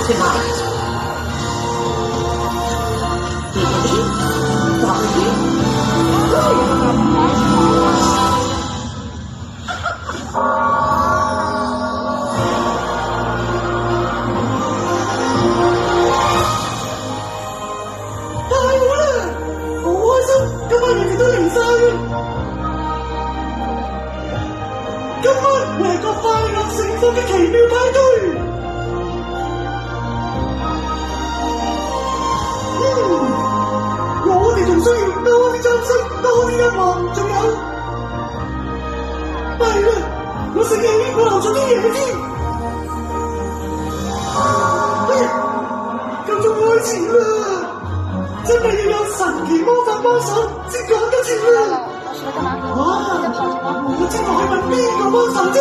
tonight. Giggity, wobbly,太好啦！好開心，今晚你哋都嚟晒。今晚會係個快樂幸福嘅奇妙派對。我哋仲需要多啲掌聲，多啲音樂，仲有，係啦，我醒起我留咗啲嘢添。夠鐘開始啦，真係要有神奇魔法幫手先講得切啦。哇！我知我去問邊個幫手啫？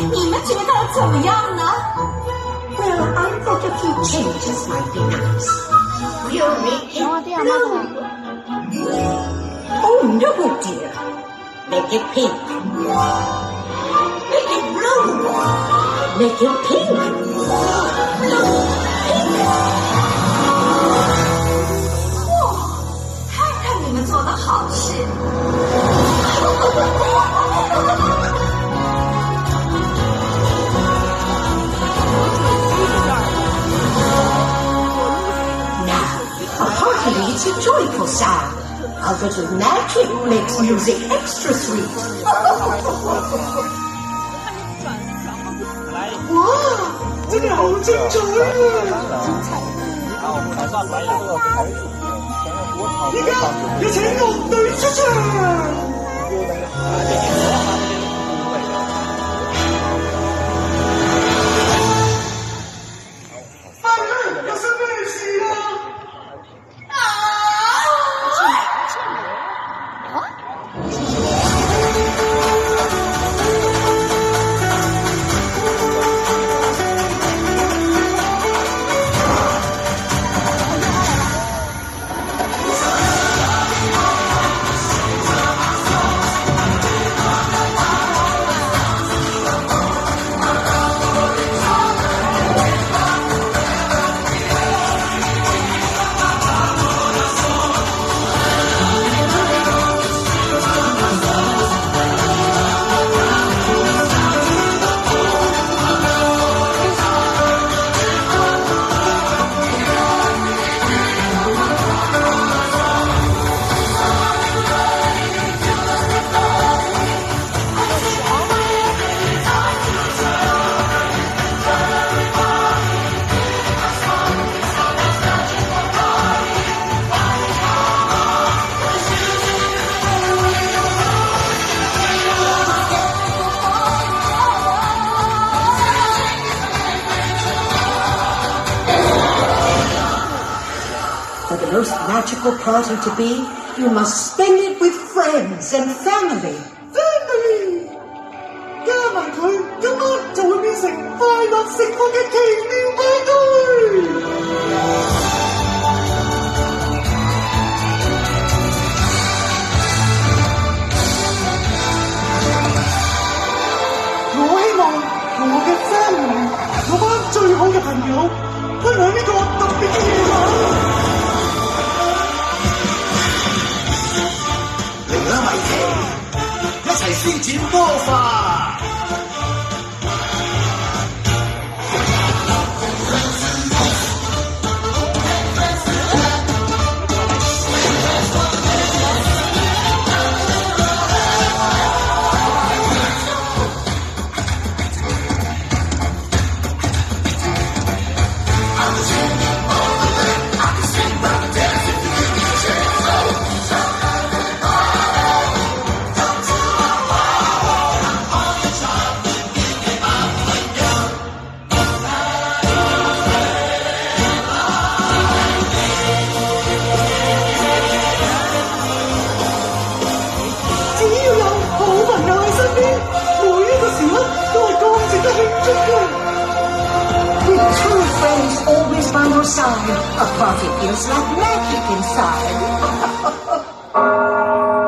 你们觉得怎么样呢 Well, I thought a few changes might be nice. We'll make it blue. Oh, no, dear. Make it pink. Make it blue. Make it pink. Blue, pink. 哇，看看你们做的好事。A party needs a joyful sound. A little magic makes music extra sweet. 哇，真係好精彩啊！而家有請樂隊出場。For the most magical party to be, you must spend it with friends and family. Family 加埋佢，今晚就會變成快樂幸福嘅奇妙派對。我希望同我嘅 family 嗰班最好嘅朋友分享呢個特別嘅夜晚。嚟啦，米奇，一齊施展魔法！ by your side. A party feels like magic inside.